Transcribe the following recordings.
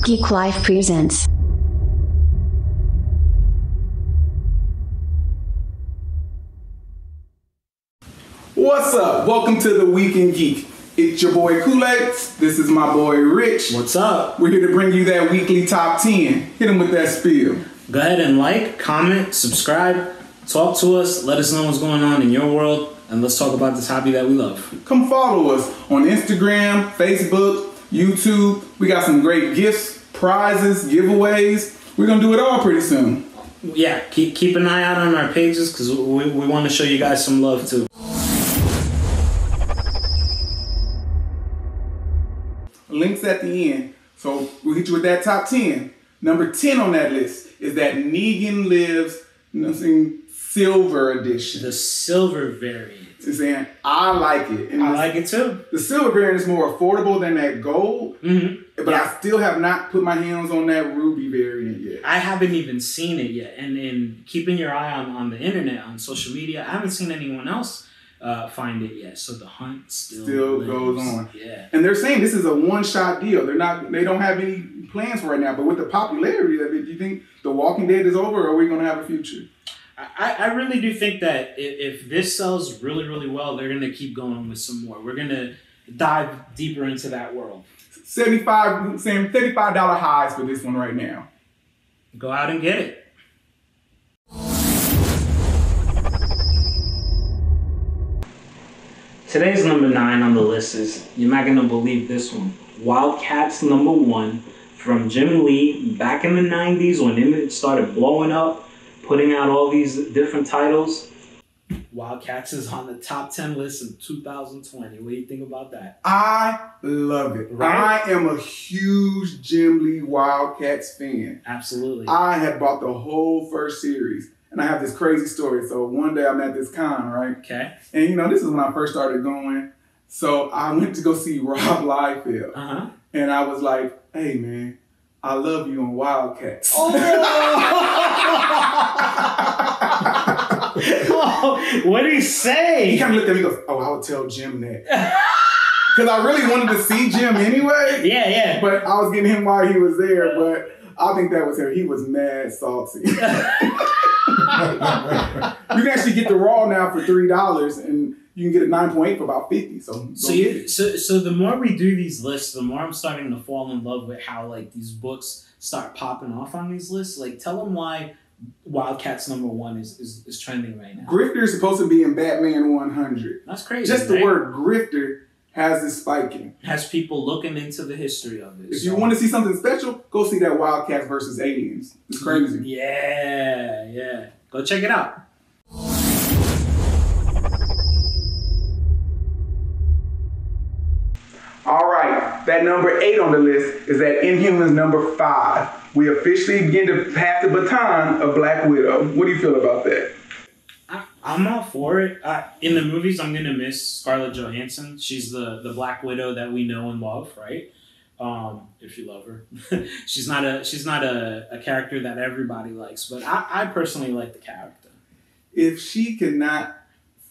Geek Life presents. What's up? Welcome to the Weekend Geek. It's your boy Kool-Aid. This is my boy Rich. What's up? We're here to bring you that weekly top 10. Hit him with that spiel. Go ahead and like, comment, subscribe, talk to us, let us know what's going on in your world, and let's talk about this hobby that we love. Come follow us on Instagram, Facebook, YouTube. We got some great gifts, prizes, giveaways. We're going to do it all pretty soon. Yeah, keep an eye out on our pages because we want to show you guys some love too. Links at the end. So we'll hit you with that top 10. Number 10 on that list is that Negan Lives, Silver Edition. The silver variant. It's saying, I like it. And I like it too. The silver variant is more affordable than that gold, but I still have not put my hands on that ruby variant yet. I haven't even seen it yet. And keeping your eye on the internet, on social media, I haven't seen anyone else find it yet. So the hunt still goes on. Yeah. And they're saying this is a one-shot deal. They don't have any plans for right now. But with the popularity of it, do you think The Walking Dead is over, or are we going to have a future? I really do think that if this sells really, really well, they're going to keep going with some more. We're going to dive deeper into that world. $35 highs for this one right now. Go out and get it. Today's number 9 on the list is, you're not going to believe this one, Wildcats number 1 from Jim Lee back in the 90s when it started blowing up, putting out all these different titles. Wildcats is on the top 10 list in 2020. What do you think about that? I love it. Right? I am a huge Jim Lee Wildcats fan. Absolutely. I had bought the whole first series. And I have this crazy story. So one day I'm at this con, right? Okay. And this is when I first started going. So I went to go see Rob Liefeld. And I was like, hey man, I love you on Wildcats. Oh, what did he say? He kind of looked at me and goes, oh, I would tell Jim that. Because I really wanted to see Jim anyway. Yeah. But I was getting him while he was there. But I think that was him. He was mad salty. You can actually get the raw now for $3 and you can get a 9.8 for about 50. So the more we do these lists, the more I'm starting to fall in love with how like these books start popping off on these lists. Like tell them why Wildcats number 1 is trending right now. Grifter is supposed to be in Batman 100. That's crazy. Just the word grifter has this spiking. Has people looking into the history of it. If you want to see something special, go see that Wildcats versus Aliens. It's crazy. Yeah. Go check it out. All right, that number 8 on the list is that Inhumans number 5. We officially begin to pass the baton of Black Widow. What do you feel about that? I'm all for it. In the movies, I'm gonna miss Scarlett Johansson. She's the Black Widow that we know and love, right? If you love her, she's not a character that everybody likes, but I personally like the character. If she cannot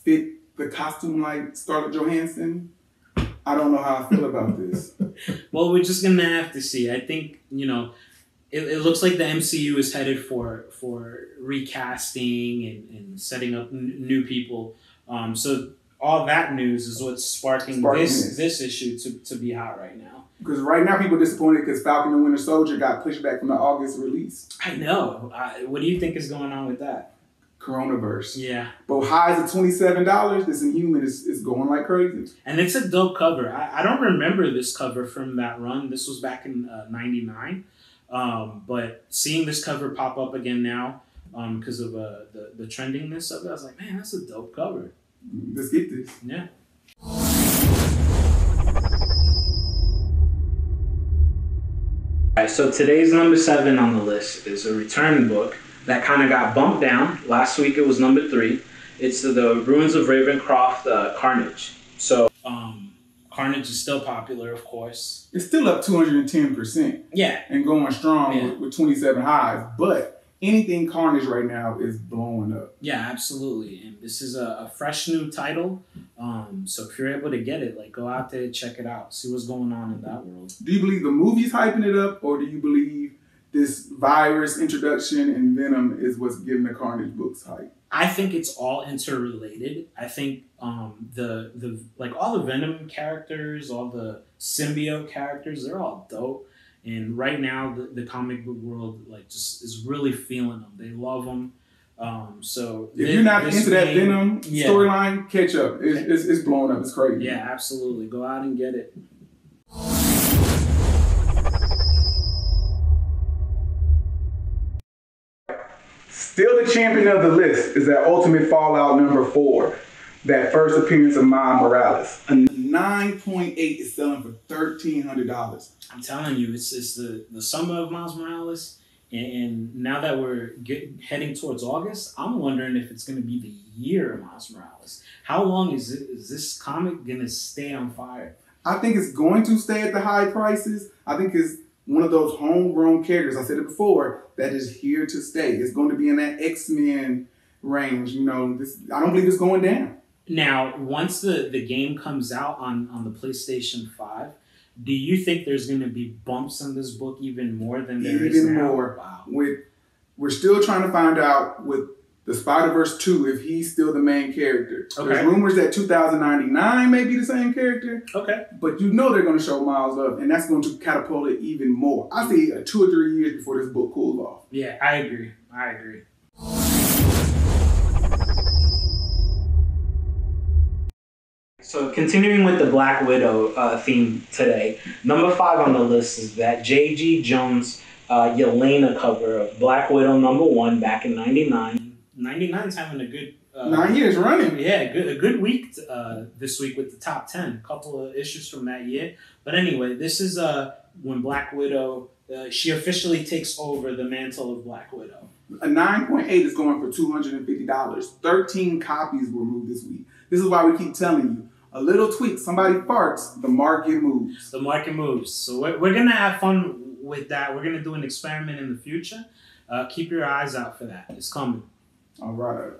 fit the costume like Scarlett Johansson, I don't know how I feel about this. Well, we're just gonna have to see. I think it looks like the MCU is headed for recasting and setting up new people. So all that news is what's sparking this issue to be hot right now. Because right now people are disappointed because Falcon and Winter Soldier got pushed back from the August release. I know. What do you think is going on with that? Coronavirus. Yeah. But highs at $27, this Inhuman is going like crazy. And it's a dope cover. I don't remember this cover from that run. This was back in 99. But seeing this cover pop up again now because of the trendingness of it, I was like, man, that's a dope cover. Let's get this. Yeah. Alright, so today's number 7 on the list is a return book that kind of got bumped down. Last week it was number 3. It's the Ruins of Ravencroft Carnage. So Carnage is still popular, of course. It's still up 210%. Yeah. And going strong with 27 highs. But anything Carnage right now is blowing up. Yeah, absolutely. And this is a fresh new title. So if you're able to get it, like go out there, check it out, see what's going on in that world. Do you believe the movie's hyping it up, or do you believe this virus introduction and Venom is what's giving the Carnage books hype? I think it's all interrelated. I think the like all the Venom characters, all the symbiote characters, they're all dope. And right now, the comic book world like just is really feeling them. They love them. So if you're not into that Venom storyline, catch up. It's blowing up. It's crazy. Yeah, absolutely. Go out and get it. Still the champion of the list is that Ultimate Fallout #4, that first appearance of Miles Morales. A 9.8 is selling for $1,300. I'm telling you, it's the summer of Miles Morales, and now that we're heading towards August, I'm wondering if it's going to be the year of Miles Morales. How long is this comic going to stay on fire? I think it's going to stay at the high prices. I think it's one of those homegrown characters, I said it before, that is here to stay. It's going to be in that X-Men range. You know, I don't believe it's going down. Now, once the game comes out on the PlayStation 5, do you think there's going to be bumps in this book even more than there is now? Even more. Wow. We're still trying to find out with the Spider-Verse 2 if he's still the main character. Okay. There's rumors that 2099 may be the same character. Okay. But you know they're going to show Miles up, and that's going to catapult it even more. I see 2 or 3 years before this book cools off. Yeah, I agree. So continuing with the Black Widow theme today, number 5 on the list is that J.G. Jones Yelena cover of Black Widow #1 back in '99. 99's having a good 9 years running. Yeah, a good week this week with the top 10. A couple of issues from that year. But anyway, this is when Black Widow she officially takes over the mantle of Black Widow. A 9.8 is going for $250. 13 copies were moved this week. This is why we keep telling you. A little tweak, somebody farts, the market moves. The market moves. So we're going to have fun with that. We're going to do an experiment in the future. Keep your eyes out for that. It's coming. All right.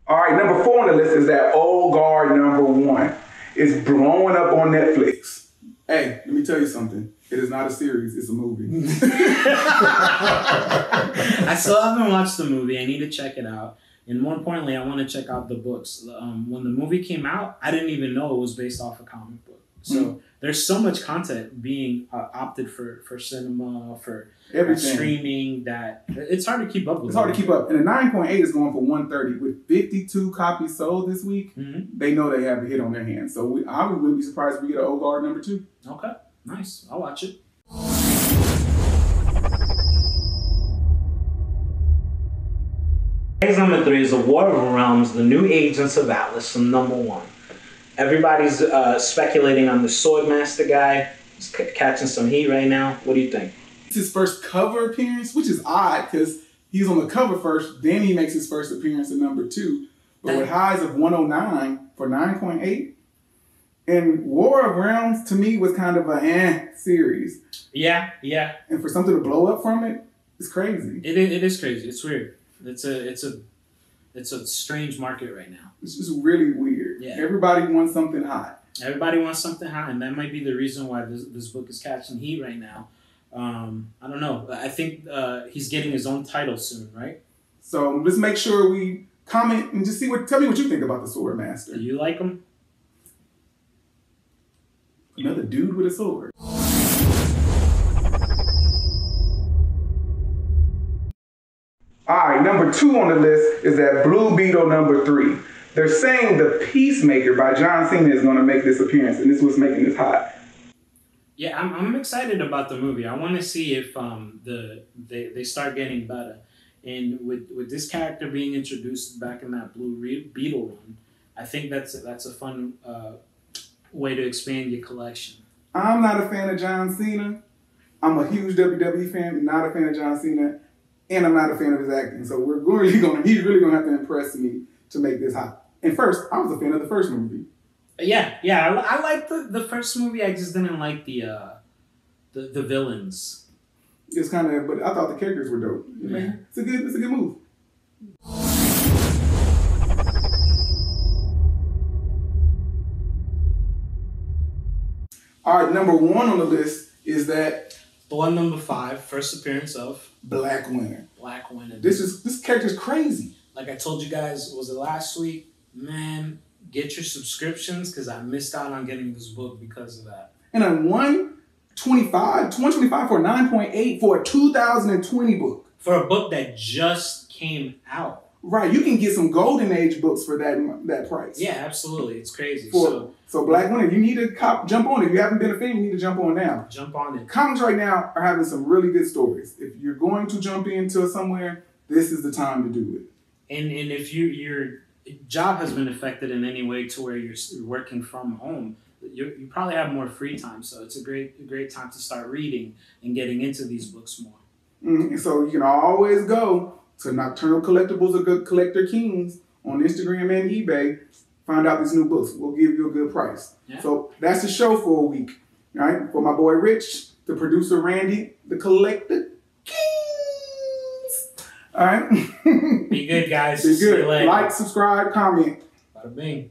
All right, number 4 on the list is that Old Guard #1. It's blowing up on Netflix. Hey, let me tell you something. It is not a series, it's a movie. I still haven't watched the movie. I need to check it out. And more importantly, I want to check out the books. When the movie came out, I didn't even know it was based off a comic book. So there's so much content being opted for cinema, for streaming, that it's hard to keep up with. It's hard to keep up. And a 9.8 is going for $130. With 52 copies sold this week, they know they have a hit on their hands. So I wouldn't be surprised if we get an Old Guard #2. Okay, nice. I'll watch it. Next, number 3 is the War of Realms, the New Agents of Atlas, from #1. Everybody's speculating on the Swordmaster guy. He's catching some heat right now. What do you think? It's his first cover appearance, which is odd because he's on the cover first, then he makes his first appearance in #2. But with highs of 109 for 9.8. And War of Realms, to me, was kind of a series. Yeah. And for something to blow up from it, it's crazy. It is crazy. It's weird. It's a strange market right now. It's just really weird. Yeah. Everybody wants something hot. And that might be the reason why this book is catching heat right now. I don't know. I think he's getting his own title soon, right? So let's make sure we comment and just tell me what you think about the Swordmaster. Do you like him? Another dude with a sword. All right, number 2 on the list is that Blue Beetle #3. They're saying the Peacemaker by John Cena is going to make this appearance, and this is what's making this hot. Yeah, I'm excited about the movie. I want to see if they start getting better. And with this character being introduced back in that Blue Beetle run, I think that's a fun way to expand your collection. I'm not a fan of John Cena. I'm a huge WWE fan, not a fan of John Cena. And I'm not a fan of his acting. So he's really going to have to impress me to make this hot. And first, I was a fan of the first movie. Yeah. I liked the first movie. I just didn't like the villains. It's kind of, but I thought the characters were dope. Yeah. It's a good move. All right, number 1 on the list is that the one number 5, first appearance of Black Winter. Black Winter. This character's crazy. Like I told you guys, was it last week? Man, get your subscriptions because I missed out on getting this book because of that. And a 125 for a 9.8 for a 2020 book. For a book that just came out. Right, you can get some Golden Age books for that price. Yeah, absolutely. It's crazy. So Black Winter, you need to jump on it. If you haven't been a fan, you need to jump on now. Jump on it. Comics right now are having some really good stories. If you're going to jump into somewhere, this is the time to do it. And if your job has been affected in any way to where you're working from home, you probably have more free time. So it's a great time to start reading and getting into these books more. Mm-hmm. So you can always go to Nocturnal Collectibles or Good Collector Kings on Instagram and eBay. Find out these new books. We'll give you a good price. Yeah. So that's the show for a week. All right? For my boy Rich, the producer Randy, the Collector Kings. All right? Be good, guys. Be good. Like, subscribe, comment. Bada bing.